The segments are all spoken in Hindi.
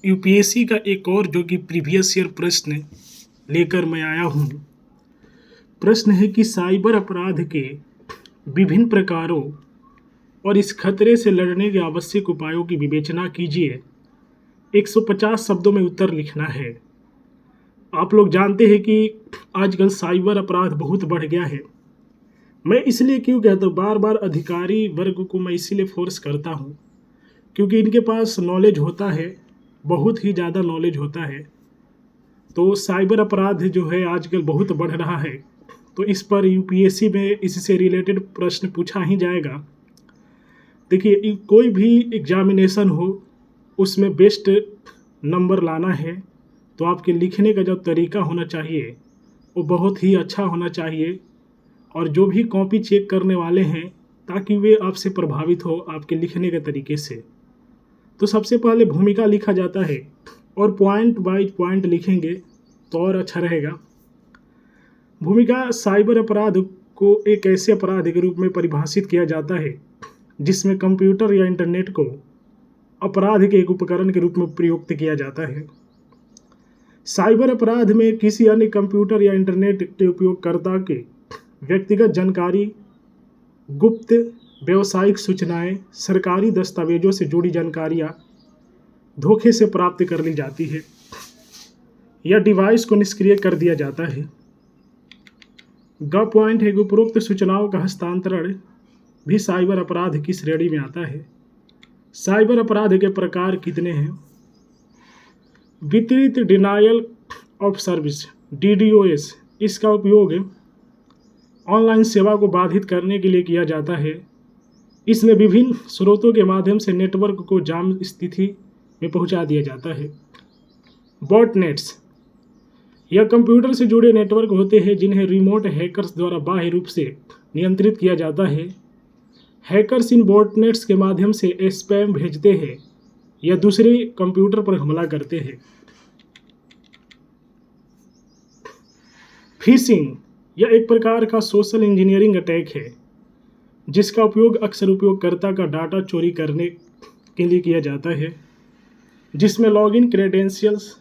यूपीएससी का एक और जो कि प्रीवियस ईयर प्रश्न लेकर मैं आया हूँ। प्रश्न है कि साइबर अपराध के विभिन्न प्रकारों और इस खतरे से लड़ने के आवश्यक उपायों की विवेचना कीजिए। 150 शब्दों में उत्तर लिखना है। आप लोग जानते हैं कि आजकल साइबर अपराध बहुत बढ़ गया है। मैं इसलिए क्यों कहता हूँ, बार बार अधिकारी वर्ग को मैं इसीलिए फोर्स करता हूँ क्योंकि इनके पास नॉलेज होता है, बहुत ही ज़्यादा नॉलेज होता है। तो साइबर अपराध जो है आजकल बहुत बढ़ रहा है, तो इस पर यूपीएससी में इससे रिलेटेड प्रश्न पूछा ही जाएगा। देखिए, कोई भी एग्जामिनेशन हो उसमें बेस्ट नंबर लाना है तो आपके लिखने का जो तरीका होना चाहिए वो बहुत ही अच्छा होना चाहिए, और जो भी कॉपी चेक करने वाले हैं ताकि वे आपसे प्रभावित हो आपके लिखने के तरीके से। तो सबसे पहले भूमिका लिखा जाता है और पॉइंट बाय पॉइंट लिखेंगे तो और अच्छा रहेगा। भूमिका साइबर अपराध को एक ऐसे अपराध के रूप में परिभाषित किया जाता है जिसमें कंप्यूटर या इंटरनेट को अपराध के एक उपकरण के रूप में प्रयुक्त किया जाता है। साइबर अपराध में किसी अन्य कंप्यूटर या इंटरनेट के उपयोगकर्ता के व्यक्तिगत जानकारी, गुप्त व्यावसायिक सूचनाएं, सरकारी दस्तावेजों से जुड़ी जानकारियां धोखे से प्राप्त कर ली जाती है या डिवाइस को निष्क्रिय कर दिया जाता है। ग पॉइंट है कि उपरोक्त सूचनाओं का हस्तांतरण भी साइबर अपराध की श्रेणी में आता है। साइबर अपराध के प्रकार कितने हैं? वितरित डिनायल ऑफ सर्विस DDoS, इसका उपयोग ऑनलाइन सेवा को बाधित करने के लिए किया जाता है। इसमें विभिन्न स्रोतों के माध्यम से नेटवर्क को जाम स्थिति में पहुंचा दिया जाता है। बॉटनेट्स, यह कंप्यूटर से जुड़े नेटवर्क होते हैं जिन्हें रिमोट हैकर्स द्वारा बाह्य रूप से नियंत्रित किया जाता है। हैकर्स इन बॉटनेट्स के माध्यम से स्पैम भेजते हैं या दूसरे कंप्यूटर पर हमला करते हैं। फिशिंग, यह एक प्रकार का सोशल इंजीनियरिंग अटैक है जिसका उपयोग अक्सर उपयोगकर्ता का डाटा चोरी करने के लिए किया जाता है, जिसमें लॉगिन क्रेडेंशियल्स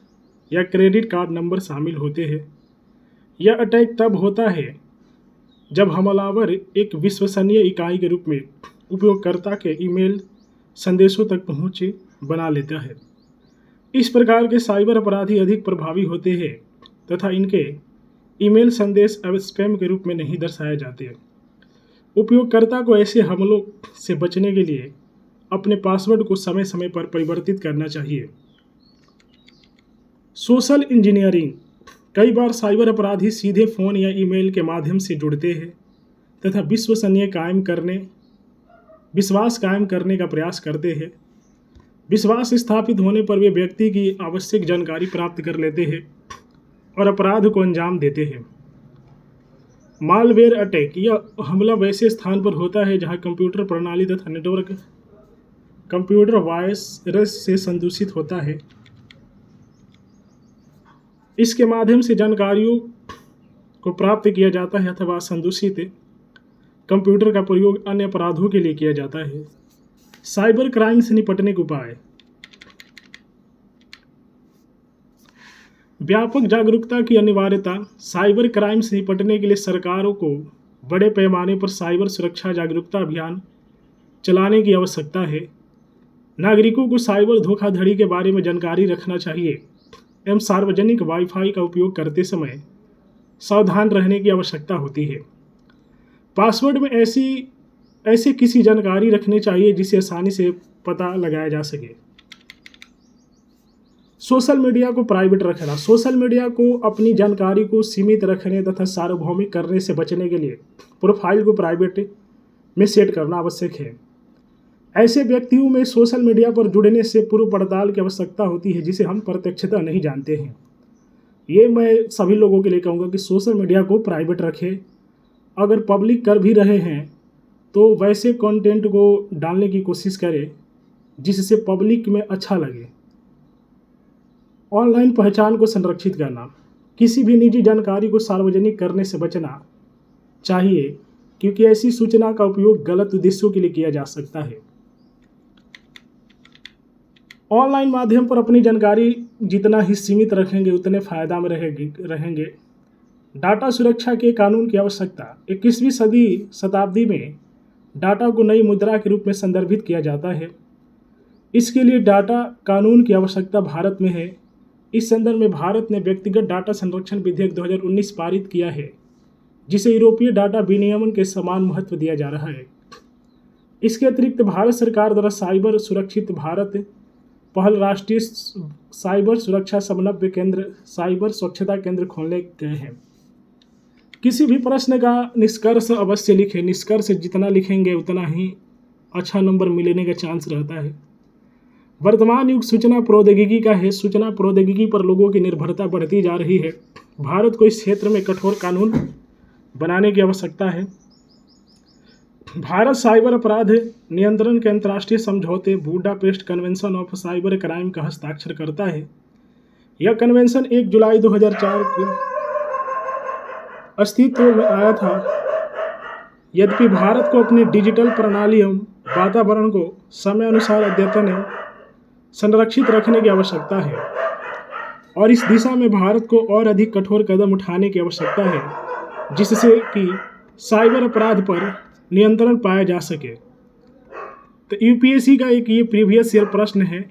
या क्रेडिट कार्ड नंबर शामिल होते हैं। यह अटैक तब होता है जब हमलावर एक विश्वसनीय इकाई के रूप में उपयोगकर्ता के ईमेल संदेशों तक पहुँच बना लेता है। इस प्रकार के साइबर अपराधी अधिक प्रभावी होते हैं तथा इनके ईमेल संदेश अब स्पैम के रूप में नहीं दर्शाए जाते। उपयोगकर्ता को ऐसे हमलों से बचने के लिए अपने पासवर्ड को समय समय पर परिवर्तित करना चाहिए। सोशल इंजीनियरिंग, कई बार साइबर अपराधी सीधे फ़ोन या ईमेल के माध्यम से जुड़ते हैं तथा विश्वास कायम करने का प्रयास करते हैं। विश्वास स्थापित होने पर वे व्यक्ति की आवश्यक जानकारी प्राप्त कर लेते हैं और अपराध को अंजाम देते हैं। मालवेयर अटैक, यह हमला वैसे स्थान पर होता है जहां कंप्यूटर प्रणाली तथा नेटवर्क कंप्यूटर वायरस से संदूषित होता है। इसके माध्यम से जानकारियों को प्राप्त किया जाता है अथवा संदूषित कंप्यूटर का प्रयोग अन्य अपराधों के लिए किया जाता है। साइबर क्राइम से निपटने के उपाय, व्यापक जागरूकता की अनिवार्यता। साइबर क्राइम से निपटने के लिए सरकारों को बड़े पैमाने पर साइबर सुरक्षा जागरूकता अभियान चलाने की आवश्यकता है। नागरिकों को साइबर धोखाधड़ी के बारे में जानकारी रखना चाहिए एवं सार्वजनिक वाईफाई का उपयोग करते समय सावधान रहने की आवश्यकता होती है। पासवर्ड में ऐसी किसी जानकारी रखनी चाहिए जिसे आसानी से पता लगाया जा सके। सोशल मीडिया को प्राइवेट रखना, सोशल मीडिया को अपनी जानकारी को सीमित रखने तथा सार्वभौमिक करने से बचने के लिए प्रोफाइल को प्राइवेट में सेट करना आवश्यक है। ऐसे व्यक्तियों में सोशल मीडिया पर जुड़ने से पूर्व पड़ताल की आवश्यकता होती है जिसे हम प्रत्यक्षता नहीं जानते हैं। ये मैं सभी लोगों के लिए कहूँगा कि सोशल मीडिया को प्राइवेट रखें। अगर पब्लिक कर भी रहे हैं तो वैसे कंटेंट को डालने की कोशिश करें जिससे पब्लिक में अच्छा लगे। ऑनलाइन पहचान को संरक्षित करना, किसी भी निजी जानकारी को सार्वजनिक करने से बचना चाहिए क्योंकि ऐसी सूचना का उपयोग गलत उद्देश्यों के लिए किया जा सकता है। ऑनलाइन माध्यम पर अपनी जानकारी जितना ही सीमित रखेंगे उतने फ़ायदा में रहेंगे। डाटा सुरक्षा के कानून की आवश्यकता। 21वीं शताब्दी में डाटा को नई मुद्रा के रूप में संदर्भित किया जाता है। इसके लिए डाटा कानून की आवश्यकता भारत में है। इस संदर्भ में भारत ने व्यक्तिगत डाटा संरक्षण विधेयक 2019 पारित किया है, जिसे यूरोपीय डाटा विनियमन के समान महत्व दिया जा रहा है। इसके अतिरिक्त भारत सरकार द्वारा साइबर सुरक्षित भारत पहल, राष्ट्रीय साइबर सुरक्षा समन्वय केंद्र, साइबर स्वच्छता केंद्र खोलने गए हैं। किसी भी प्रश्न का निष्कर्ष अवश्य लिखें। निष्कर्ष जितना लिखेंगे उतना ही अच्छा नंबर मिलने का चांस रहता है। वर्तमान युग सूचना प्रौद्योगिकी का है। सूचना प्रौद्योगिकी पर लोगों की निर्भरता बढ़ती जा रही है। भारत को इस क्षेत्र में कठोर कानून बनाने की आवश्यकता है। भारत साइबर अपराध नियंत्रण के अंतर्राष्ट्रीय समझौते Budapest convention of cyber crime का हस्ताक्षर करता है। यह कन्वेंशन 1 जुलाई 2004 को अस्तित्व में आया था। यद्यपि भारत को अपनी डिजिटल प्रणाली एवं वातावरण को समय अनुसार अद्यतन एवं संरक्षित रखने की आवश्यकता है और इस दिशा में भारत को और अधिक कठोर कदम उठाने की आवश्यकता है, जिससे कि साइबर अपराध पर नियंत्रण पाया जा सके। तो यूपीएससी का एक ये प्रीवियस ईयर प्रश्न है।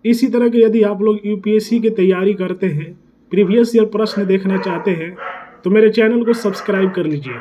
इसी तरह के यदि आप लोग यूपीएससी की तैयारी करते हैं, प्रीवियस ईयर प्रश्न देखना चाहते हैं, तो मेरे चैनल को सब्सक्राइब कर लीजिए।